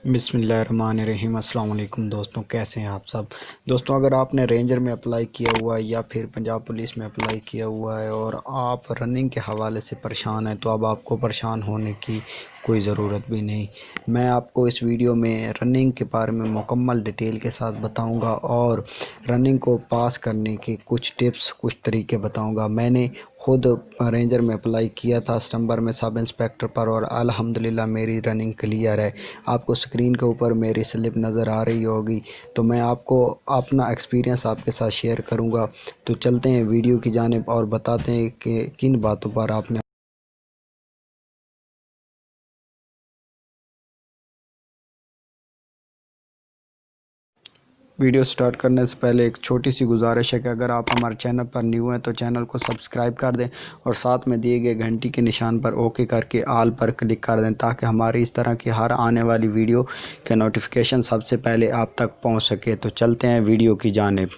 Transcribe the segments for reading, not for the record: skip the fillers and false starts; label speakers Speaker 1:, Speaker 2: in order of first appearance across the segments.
Speaker 1: बिस्मिल्लाहिर्रहमानिर्रहीम। अस्सलाम वालेकुम दोस्तों, कैसे हैं आप सब। दोस्तों, अगर आपने रेंजर में अप्लाई किया हुआ है या फिर पंजाब पुलिस में अप्लाई किया हुआ है और आप रनिंग के हवाले से परेशान हैं तो अब आपको परेशान होने की कोई ज़रूरत भी नहीं। मैं आपको इस वीडियो में रनिंग के बारे में मुकम्मल डिटेल के साथ बताऊंगा और रनिंग को पास करने के कुछ टिप्स, कुछ तरीके बताऊंगा। मैंने खुद रेंजर में अप्लाई किया था सितंबर में सब इंस्पेक्टर पर और अल्हम्दुलिल्लाह मेरी रनिंग क्लियर है। आपको स्क्रीन के ऊपर मेरी स्लिप नज़र आ रही होगी, तो मैं आपको अपना एक्सपीरियंस आपके साथ शेयर करूंगा। तो चलते हैं वीडियो की जानिब और बताते हैं कि किन बातों पर आपने। वीडियो स्टार्ट करने से पहले एक छोटी सी गुजारिश है कि अगर आप हमारे चैनल पर न्यू हैं तो चैनल को सब्सक्राइब कर दें और साथ में दिए गए घंटी के निशान पर ओके करके आल पर क्लिक कर दें, ताकि हमारी इस तरह की हर आने वाली वीडियो के नोटिफिकेशन सबसे पहले आप तक पहुंच सके। तो चलते हैं वीडियो की जानिब।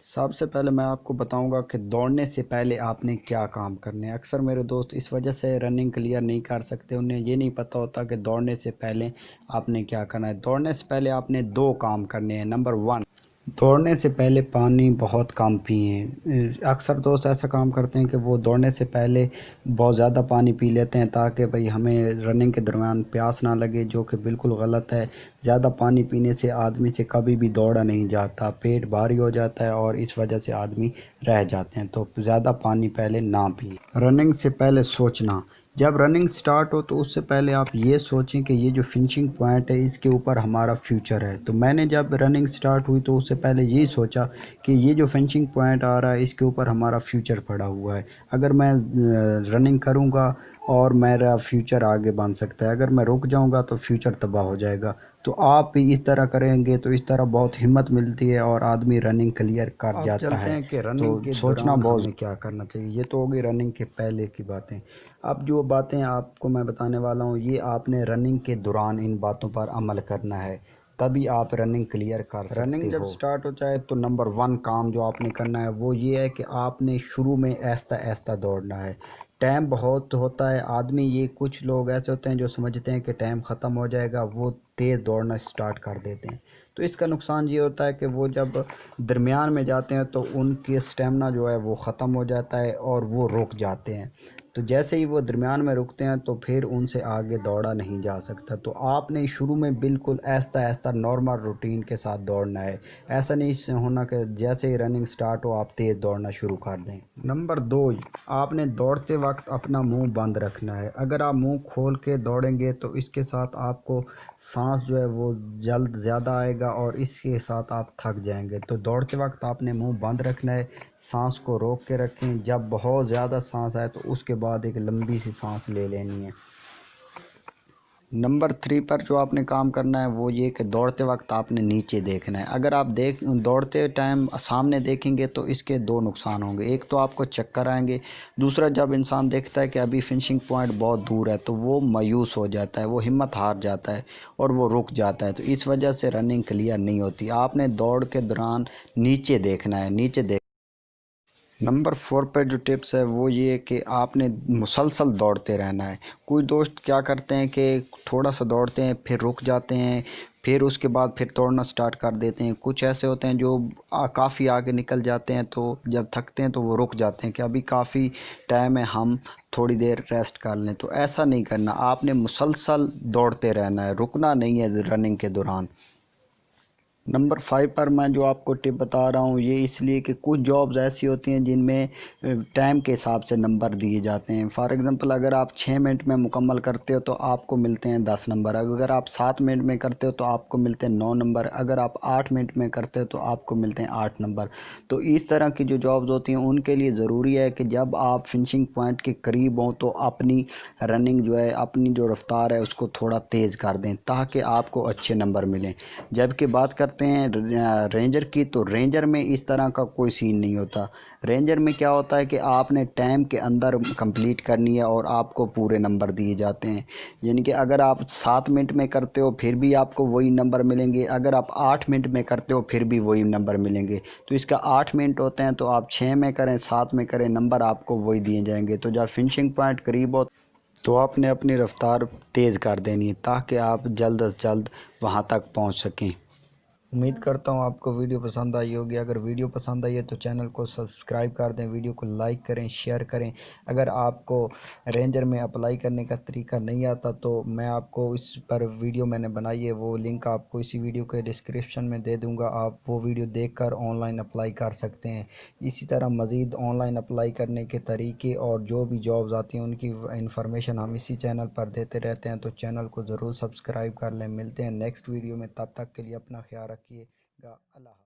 Speaker 1: सबसे पहले मैं आपको बताऊंगा कि दौड़ने से पहले आपने क्या काम करने हैं। अक्सर मेरे दोस्त इस वजह से रनिंग क्लियर नहीं कर सकते, उन्हें ये नहीं पता होता कि दौड़ने से पहले आपने क्या करना है। दौड़ने से पहले आपने दो काम करने हैं। नंबर वन, दौड़ने से पहले पानी बहुत कम पिएं। अक्सर दोस्त ऐसा काम करते हैं कि वो दौड़ने से पहले बहुत ज़्यादा पानी पी लेते हैं ताकि भाई हमें रनिंग के दरमियान प्यास ना लगे, जो कि बिल्कुल गलत है। ज़्यादा पानी पीने से आदमी से कभी भी दौड़ा नहीं जाता, पेट भारी हो जाता है और इस वजह से आदमी रह जाते हैं। तो ज़्यादा पानी पहले ना पिए। रनिंग से पहले सोचना, जब रनिंग स्टार्ट हो तो उससे पहले आप ये सोचें कि ये जो फिनिशिंग पॉइंट है इसके ऊपर हमारा फ्यूचर है। तो मैंने जब रनिंग स्टार्ट हुई तो उससे पहले यही सोचा कि ये जो फिनिशिंग पॉइंट आ रहा है इसके ऊपर हमारा फ्यूचर पड़ा हुआ है। अगर मैं रनिंग करूँगा और मेरा फ्यूचर आगे बन सकता है, अगर मैं रुक जाऊँगा तो फ्यूचर तबाह हो जाएगा। तो आप भी इस तरह करेंगे तो इस तरह बहुत हिम्मत मिलती है और आदमी रनिंग क्लियर कर जाता है। कि रनिंग के सोचना बहुत हमें क्या करना चाहिए। ये तो होगी रनिंग के पहले की बातें। अब जो बातें आपको मैं बताने वाला हूँ ये आपने रनिंग के दौरान इन बातों पर अमल करना है, तभी आप रनिंग क्लियर कर सकते हो। रनिंग जब स्टार्ट हो जाए तो नंबर वन काम जो आपने करना है वो ये है कि आपने शुरू में ऐसा ऐसा दौड़ना है। टाइम बहुत होता है, आदमी ये कुछ लोग ऐसे होते हैं जो समझते हैं कि टाइम ख़त्म हो जाएगा, वो तेज़ दौड़ना स्टार्ट कर देते हैं। तो इसका नुकसान ये होता है कि वो जब दरमियान में जाते हैं तो उनकी स्टेमिना जो है वो ख़त्म हो जाता है और वो रुक जाते हैं। तो जैसे ही वो दरमियान में रुकते हैं तो फिर उनसे आगे दौड़ा नहीं जा सकता। तो आपने शुरू में बिल्कुल ऐसा ऐसा नॉर्मल रूटीन के साथ दौड़ना है। ऐसा नहीं होना कि जैसे ही रनिंग स्टार्ट हो आप तेज़ दौड़ना शुरू कर दें। नंबर दो, आपने दौड़ते वक्त अपना मुंह बंद रखना है। अगर आप मुंह खोल के दौड़ेंगे तो इसके साथ आपको सांस जो है वो जल्द ज़्यादा आएगा और इसके साथ आप थक जाएंगे। तो दौड़ते वक्त आपने मुंह बंद रखना है, सांस को रोक के रखें। जब बहुत ज़्यादा सांस आए तो उसके बाद एक लंबी सी सांस ले लेनी है। नंबर थ्री पर जो आपने काम करना है वो ये कि दौड़ते वक्त आपने नीचे देखना है। अगर आप दौड़ते टाइम सामने देखेंगे तो इसके दो नुकसान होंगे। एक तो आपको चक्कर आएंगे, दूसरा जब इंसान देखता है कि अभी फिनिशिंग पॉइंट बहुत दूर है तो वो मायूस हो जाता है, वो हिम्मत हार जाता है और वो रुक जाता है। तो इस वजह से रनिंग क्लियर नहीं होती। आपने दौड़ के दौरान नीचे देखना है, नीचे। नंबर फोर पे जो टिप्स है वो ये कि आपने मुसलसल दौड़ते रहना है। कुछ दोस्त क्या करते हैं कि थोड़ा सा दौड़ते हैं फिर रुक जाते हैं, फिर उसके बाद फिर दौड़ना स्टार्ट कर देते हैं। कुछ ऐसे होते हैं जो काफ़ी आगे निकल जाते हैं, तो जब थकते हैं तो वो रुक जाते हैं कि अभी काफ़ी टाइम है, हम थोड़ी देर रेस्ट कर लें। तो ऐसा नहीं करना, आपने मुसलसल दौड़ते रहना है, रुकना नहीं है रनिंग के दौरान। नंबर फाइव पर मैं जो आपको टिप बता रहा हूँ ये इसलिए कि कुछ जॉब्स ऐसी होती हैं जिनमें टाइम के हिसाब से नंबर दिए जाते हैं। फॉर एग्ज़ाम्पल अगर आप 6 मिनट में मुकम्मल करते हो तो आपको मिलते हैं 10 नंबर। अगर आप 7 मिनट में करते हो तो आपको मिलते हैं 9 नंबर। अगर आप 8 मिनट में करते हो तो आपको मिलते हैं 8 नंबर। तो इस तरह की जो जॉब्स होती हैं उनके लिए ज़रूरी है कि जब आप फिनिशिंग पॉइंट के करीब हों तो अपनी रनिंग जो है, अपनी जो रफ्तार है उसको थोड़ा तेज़ कर दें ताकि आपको अच्छे नंबर मिलें। जबकि बात करते हैं रेंजर की, तो रेंजर में इस तरह का कोई सीन नहीं होता। रेंजर में क्या होता है कि आपने टाइम के अंदर कंप्लीट करनी है और आपको पूरे नंबर दिए जाते हैं। यानी कि अगर आप 7 मिनट में करते हो फिर भी आपको वही नंबर मिलेंगे, अगर आप 8 मिनट में करते हो फिर भी वही नंबर मिलेंगे। तो इसका 8 मिनट होते हैं तो आप 6 में करें, 7 में करें, नंबर आपको वही दिए जाएंगे। तो जब फिनिशिंग पॉइंट करीब हो تو آپ نے اپنی رفتار تیز کر دینی ہے تاکہ آپ جلد از جلد وہاں تک پہنچ سکیں۔ امید کرتا ہوں آپ کو ویڈیو پسند آئی ہوگی۔ اگر ویڈیو پسند آئی ہے تو چینل کو سبسکرائب کر دیں، ویڈیو کو لائک کریں، شیئر کریں۔ اگر آپ کو رینجر میں اپلائی کرنے کا طریقہ نہیں آتا تو میں آپ کو اس پر ویڈیو میں نے بنائی ہے، وہ لنک آپ کو اسی ویڈیو کے ڈسکرپشن میں دے دوں گا، آپ وہ ویڈیو دیکھ کر آن لائن اپلائی کر سکتے ہیں۔ اسی طرح مزید آن لائن اپلائی کرنے کے طریقے اور جو بھی جابز آتی ہیں ان کی انفارمیشن ہم اسی چینل پر دیتے رہتے ہیں، تو چینل کو ضرور سبسکرائب کر لیں۔ ملتے ہیں نیکسٹ ویڈیو میں، تب تک کے لیے اپنا خیال رکھیے گا۔ اللہ حافظ۔